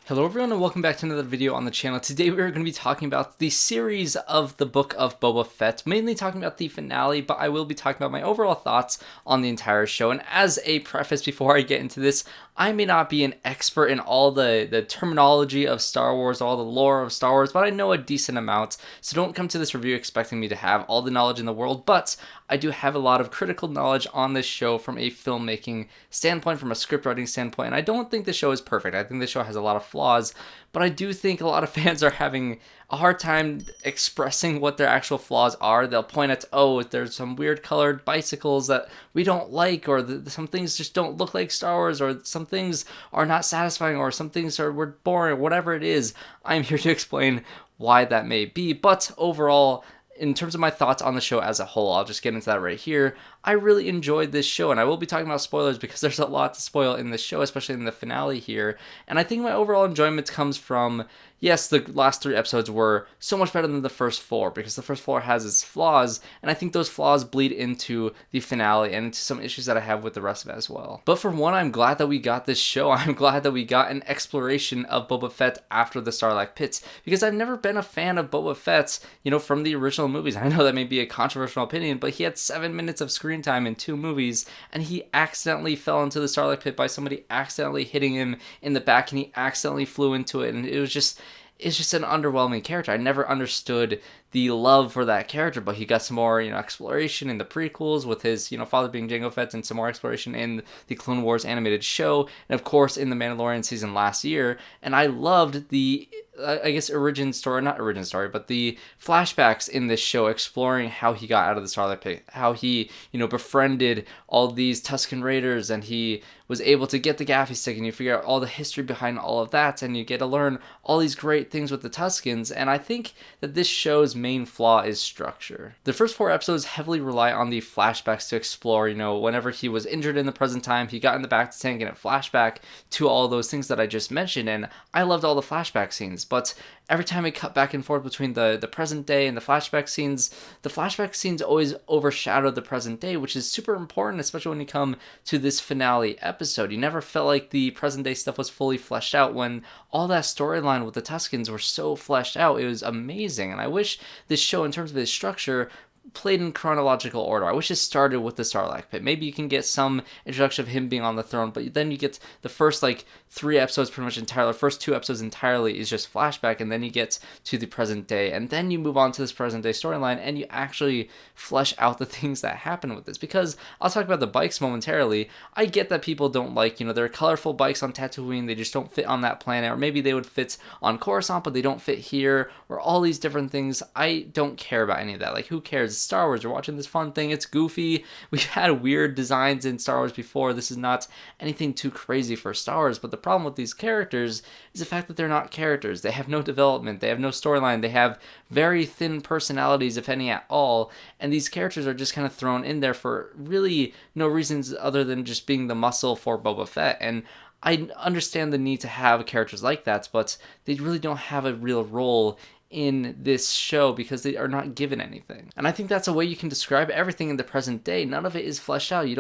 Hello everyone and welcome back to another video on the channel. Today we are going to be talking about the series of the Book of Boba Fett, mainly talking about the finale, but I will be talking about my overall thoughts on the entire show. And as a preface before I get into this, I may not be an expert in all the terminology of Star Wars, all the lore of Star Wars, but I know a decent amount, so don't come to this review expecting me to have all the knowledge in the world, but I do have a lot of critical knowledge on this show from a filmmaking standpoint, from a script writing standpoint, and I don't think the show is perfect. I think the show has a lot of flaws, but I do think a lot of fans are having a hard time expressing what their actual flaws are. They'll point at, oh, there's some weird colored bicycles that we don't like, or some things just don't look like Star Wars, or some things are not satisfying, or some things are boring, whatever it is. I'm here to explain why that may be, but overall, in terms of my thoughts on the show as a whole, I'll just get into that right here. I really enjoyed this show, and I will be talking about spoilers because there's a lot to spoil in this show, especially in the finale here. And I think my overall enjoyment comes from, yes, the last 3 episodes were so much better than the first 4 because the first 4 has its flaws, and I think those flaws bleed into the finale and into some issues that I have with the rest of it as well. But for one, I'm glad that we got this show. I'm glad that we got an exploration of Boba Fett after the Sarlacc pits, because I've never been a fan of Boba Fett's, from the original movies. I know that may be a controversial opinion, but he had 7 minutes of screen time in 2 movies, and he accidentally fell into the Sarlacc pit by somebody accidentally hitting him in the back, and he accidentally flew into it, and it's just an underwhelming character. I never understood the love for that character, but he got some more, exploration in the prequels with his, father being Jango Fett, and some more exploration in the Clone Wars animated show, and of course in the Mandalorian season last year. And I loved the, not origin story, but the flashbacks in this show exploring how he got out of the Sarlacc pit, how he, befriended all these Tusken Raiders, and he was able to get the Gaffi Stick, and you figure out all the history behind all of that, and you get to learn all these great things with the Tuskens. And I think that this show's main flaw is structure. The first 4 episodes heavily rely on the flashbacks to explore, whenever he was injured in the present time, he got in the back to tank, and it flashback to all those things that I just mentioned, and I loved all the flashback scenes, but every time we cut back and forth between the present day and the flashback scenes always overshadowed the present day, which is super important, especially when you come to this finale episode. You never felt like the present day stuff was fully fleshed out when all that storyline with the Tuskens were so fleshed out. It was amazing, and I wish this show, in terms of its structure, played in chronological order. I wish it started with the Sarlacc pit. Maybe you can get some introduction of him being on the throne, but then you get the first 3 episodes pretty much entirely, the first 2 episodes entirely is just flashback, and then you get to the present day, and then you move on to this present day storyline, and you actually flesh out the things that happen with this. Because I'll talk about the bikes momentarily. I get that people don't like, there are colorful bikes on Tatooine, they just don't fit on that planet, or maybe they would fit on Coruscant, but they don't fit here, or all these different things. I don't care about any of that. Who cares? It's Star Wars. We're watching this fun thing. It's goofy. We've had weird designs in Star Wars before. This is not anything too crazy for Star Wars, but the problem with these characters is the fact that they're not characters. They have no development. They have no storyline. They have very thin personalities, if any at all, and these characters are just kind of thrown in there for really no reasons other than just being the muscle for Boba Fett. And I understand the need to have characters like that, but they really don't have a real role in this show because they are not given anything. And I think that's a way you can describe everything in the present day. None of it is fleshed out. You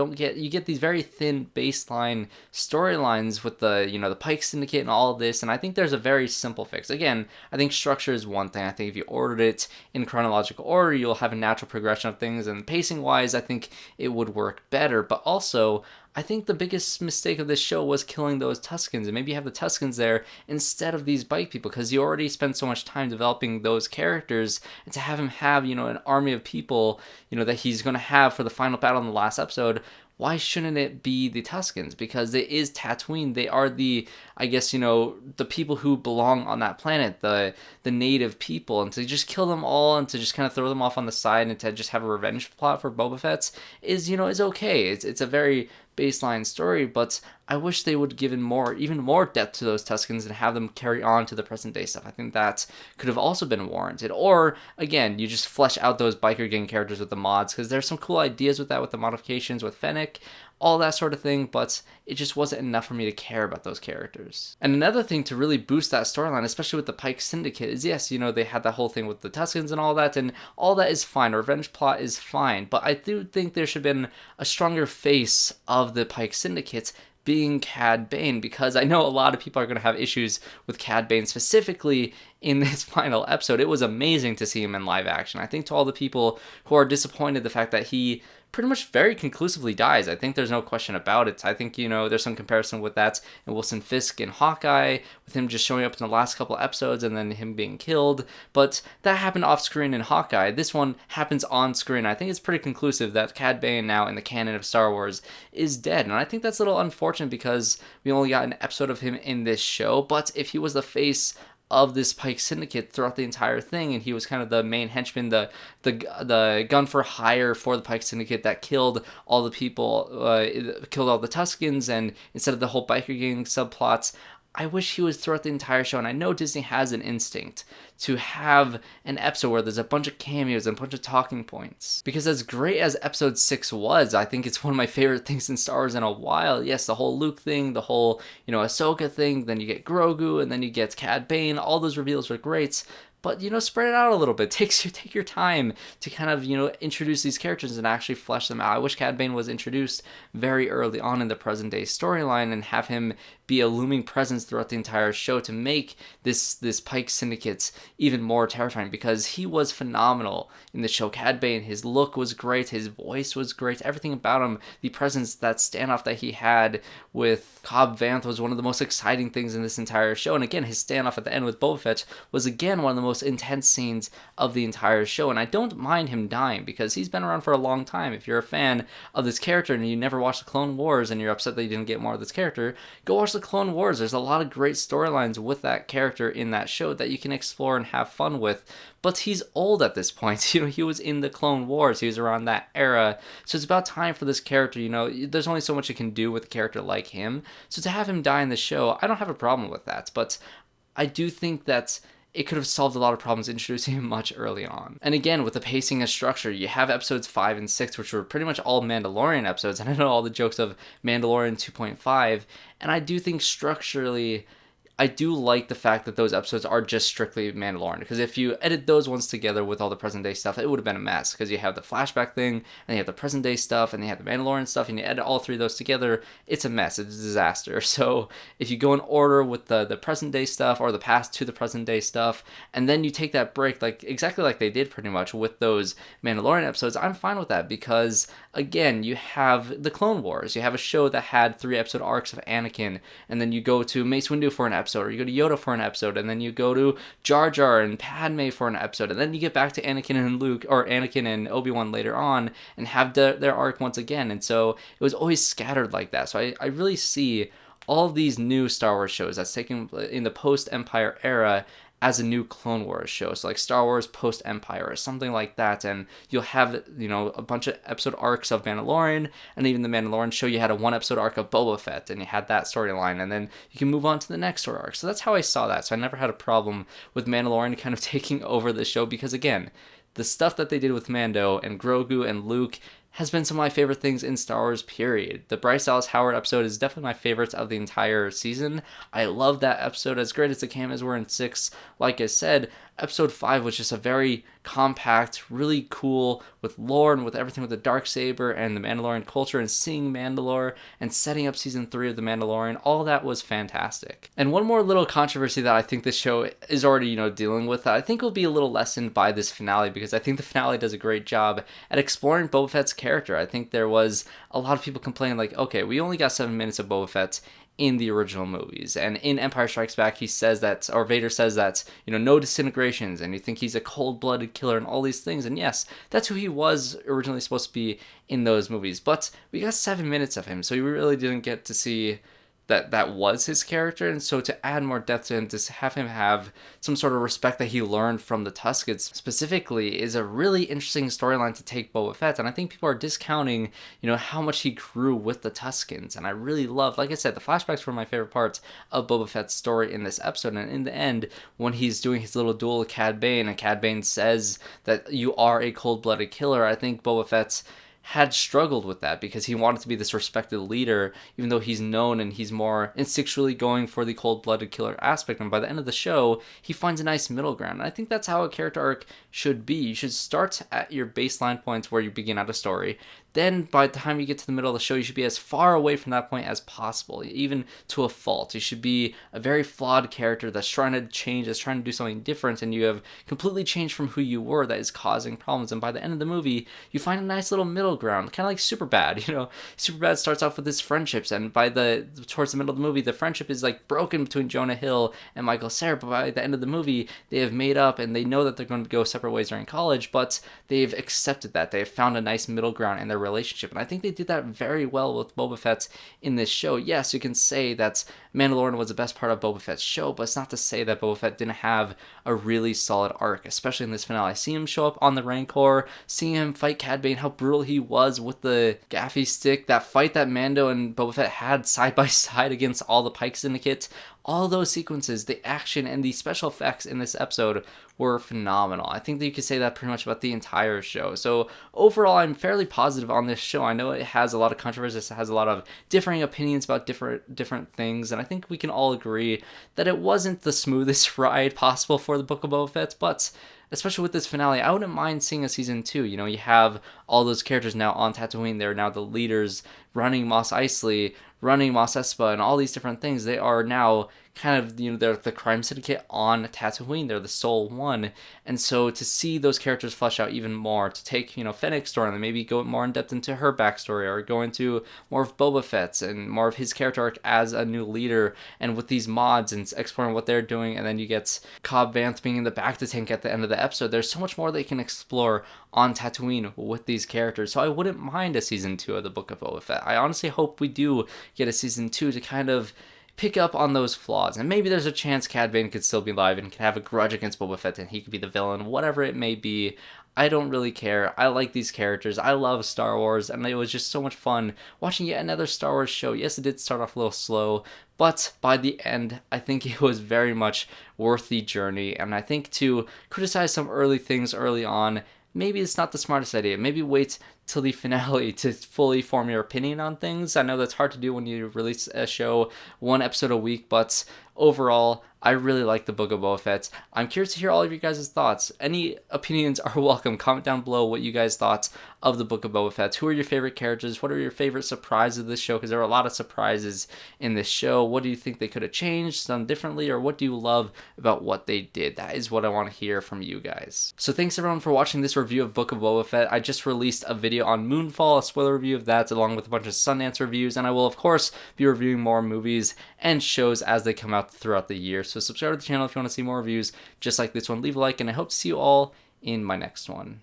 get these very thin baseline storylines with the, the Pike Syndicate and all of this, and I think there's a very simple fix. Again, I think structure is one thing. I think if you ordered it in chronological order, you'll have a natural progression of things, and pacing wise, I think it would work better. But also, I think the biggest mistake of this show was killing those Tuskens, and maybe have the Tuskens there instead of these bike people, because you already spent so much time developing those characters, and to have him have, an army of people, that he's going to have for the final battle in the last episode, why shouldn't it be the Tuskens? Because it is Tatooine. They are the, the people who belong on that planet, the native people. And to just kill them all and to just kind of throw them off on the side and to just have a revenge plot for Boba Fett's is okay. It's a very baseline story, but I wish they would give even more depth to those Tuskens and have them carry on to the present day stuff. I think that could have also been warranted. Or, again, you just flesh out those biker gang characters with the mods, because there's some cool ideas with that, with the modifications, with FENNEC, all that sort of thing, but it just wasn't enough for me to care about those characters. And another thing to really boost that storyline, especially with the Pike Syndicate, is yes, they had that whole thing with the Tuskens and all that is fine. A revenge plot is fine, but I do think there should have been a stronger face of the Pike Syndicate being Cad Bane, because I know a lot of people are going to have issues with Cad Bane specifically in this final episode. It was amazing to see him in live action. I think to all the people who are disappointed the fact that he pretty much very conclusively dies, I think there's no question about it. I think, you know, there's some comparison with that in Wilson Fisk in Hawkeye, with him just showing up in the last couple episodes and then him being killed, but that happened off screen in Hawkeye. This one happens on screen. I think it's pretty conclusive that Cad Bane now in the canon of Star Wars is dead, and I think that's a little unfortunate because we only got an episode of him in this show, but if he was the face of this Pike Syndicate throughout the entire thing, and he was kind of the main henchman, the gun for hire for the Pike Syndicate that killed all the people, killed all the Tuskens, and instead of the whole biker gang subplots, I wish he was throughout the entire show. And I know Disney has an instinct to have an episode where there's a bunch of cameos and a bunch of talking points. Because as great as episode 6 was, I think it's one of my favorite things in Star Wars in a while. Yes, the whole Luke thing, the whole, you know, Ahsoka thing, then you get Grogu, and then you get Cad Bane. All those reveals were great. But, you know, spread it out a little bit. Take your time to kind of, you know, introduce these characters and actually flesh them out. I wish Cad Bane was introduced very early on in the present day storyline and have him be a looming presence throughout the entire show to make this Pike Syndicate even more terrifying, because he was phenomenal in the show. Cad Bane, his look was great, his voice was great, everything about him, the presence, that standoff that he had with Cobb Vanth was one of the most exciting things in this entire show. And again, his standoff at the end with Boba Fett was again one of the most intense scenes of the entire show. And I don't mind him dying because he's been around for a long time. If you're a fan of this character and you never watched the Clone Wars and you're upset that you didn't get more of this character, go watch the Clone Wars. There's a lot of great storylines with that character in that show that you can explore and have fun with. But he's old at this point. You know, he was in the Clone Wars. He was around that era. So it's about time for this character, you know, there's only so much you can do with a character like him. So to have him die in the show, I don't have a problem with that. But I do think that it could have solved a lot of problems introducing him much early on. And again, with the pacing and structure, you have episodes 5 and 6, which were pretty much all Mandalorian episodes, and I know all the jokes of Mandalorian 2.5, and I do think structurally, I do like the fact that those episodes are just strictly Mandalorian, because if you edit those ones together with all the present day stuff, it would have been a mess, because you have the flashback thing, and you have the present day stuff, and you have the Mandalorian stuff, and you edit all three of those together, it's a mess, it's a disaster. So if you go in order with the present day stuff, or the past to the present day stuff, and then you take that break, like exactly like they did pretty much with those Mandalorian episodes, I'm fine with that, because again, you have the Clone Wars, you have a show that had 3 episode arcs of Anakin, and then you go to Mace Windu for an episode, or you go to Yoda for an episode, and then you go to Jar Jar and Padme for an episode, and then you get back to Anakin and Luke, or Anakin and Obi-Wan later on, and have their arc once again. And so it was always scattered like that. So I really see all of these new Star Wars shows that's taken in the post-Empire era as a new Clone Wars show. So like Star Wars post-Empire or something like that, and you'll have, you know, a bunch of episode arcs of Mandalorian, and even the Mandalorian show, you had a 1 episode arc of Boba Fett, and you had that storyline, and then you can move on to the next story arc. So that's how I saw that. So I never had a problem with Mandalorian kind of taking over the show, because again, the stuff that they did with Mando and Grogu and Luke has been some of my favorite things in Star Wars, period. The Bryce Dallas Howard episode is definitely my favorite of the entire season. I love that episode. As great as the cameos were in 6, like I said, episode 5 was just a very compact, really cool, with lore and with everything with the Darksaber and the Mandalorian culture and seeing Mandalore and setting up season 3 of The Mandalorian. All that was fantastic. And one more little controversy that I think this show is already, you know, dealing with, that I think will be a little lessened by this finale, because I think the finale does a great job at exploring Boba Fett's character. I think there was a lot of people complaining like, okay, we only got 7 minutes of Boba Fett in the original movies, and in Empire Strikes Back he says that, or Vader says that, you know, no disintegrations, and you think he's a cold-blooded killer and all these things, and yes, that's who he was originally supposed to be in those movies, but we got 7 minutes of him, so we really didn't get to see that was his character. And so to add more depth to him, to have him have some sort of respect that he learned from the Tuskens specifically, is a really interesting storyline to take Boba Fett. And I think people are discounting, you know, how much he grew with the Tuskens. And I really love, like I said, the flashbacks were my favorite parts of Boba Fett's story in this episode. And in the end, when he's doing his little duel with Cad Bane, and Cad Bane says that you are a cold-blooded killer, I think Boba Fett's had struggled with that, because he wanted to be this respected leader, even though he's known and he's more instinctually going for the cold-blooded killer aspect. And by the end of the show, he finds a nice middle ground. And I think that's how a character arc should be. You should start at your baseline points where you begin out a story. then by the time you get to the middle of the show, you should be as far away from that point as possible, even to a fault. You should be a very flawed character that's trying to change, that's trying to do something different, and you have completely changed from who you were that is causing problems. And by the end of the movie, you find a nice little middle ground, kind of like Superbad. Superbad starts off with his friendships, and towards the middle of the movie, the friendship is like broken between Jonah Hill and Michael Cera, but by the end of the movie, they have made up, and they know that they're going to go separate ways during college, but they've accepted that. They have found a nice middle ground in their relationship, and I think they did that very well with Boba Fett in this show. Yes, you can say that Mandalorian was the best part of Boba Fett's show, but it's not to say that Boba Fett didn't have a really solid arc, especially in this finale. Seeing him show up on the Rancor, seeing him fight Cad Bane, how brutal he was with the gaffy stick, that fight that Mando and Boba Fett had side by side against all the Pike Syndicate, all those sequences, the action and the special effects in this episode were phenomenal. I think that you could say that pretty much about the entire show. So overall, I'm fairly positive on this show. I know it has a lot of controversy, it has a lot of differing opinions about different things, and I think we can all agree that it wasn't the smoothest ride possible for the Book of Boba Fett, but especially with this finale, I wouldn't mind seeing a season 2. You have all those characters now on Tatooine. They're now the leaders running Mos Eisley, running Mos Espa, and all these different things. They are now kind of, they're the crime syndicate on Tatooine. They're the sole one. And so to see those characters flesh out even more, to take, FENNEC's story and maybe go more in depth into her backstory, or go into more of Boba Fett's and more of his character arc as a new leader, and with these mods and exploring what they're doing, and then you get Cobb Vanth being in the back to tank at the end of the episode. There's so much more they can explore on Tatooine with these characters. So I wouldn't mind a season 2 of the Book of Boba Fett. I honestly hope we do get a season 2 to kind of pick up on those flaws, and maybe there's a chance Cad Bane could still be alive and can have a grudge against Boba Fett and he could be the villain, whatever it may be. I don't really care. I like these characters. I love Star Wars, and it was just so much fun watching yet another Star Wars show. Yes, it did start off a little slow, but by the end, I think it was very much worth the journey, and I think to criticize some early things early on, maybe it's not the smartest idea. Maybe wait till the finale to fully form your opinion on things. I know that's hard to do when you release a show 1 episode a week, but overall, I really like the Book of Boba Fett. I'm curious to hear all of you guys' thoughts. Any opinions are welcome. Comment down below what you guys thought of the Book of Boba Fett. Who are your favorite characters? What are your favorite surprises of this show? Because there were a lot of surprises in this show. What do you think they could have changed, done differently, or what do you love about what they did? That is what I want to hear from you guys. So thanks everyone for watching this review of Book of Boba Fett. I just released a video on Moonfall, a spoiler review of that, along with a bunch of Sundance reviews, and I will of course be reviewing more movies and shows as they come out throughout the year. So subscribe to the channel if you want to see more reviews just like this one. Leave a like, and I hope to see you all in my next one.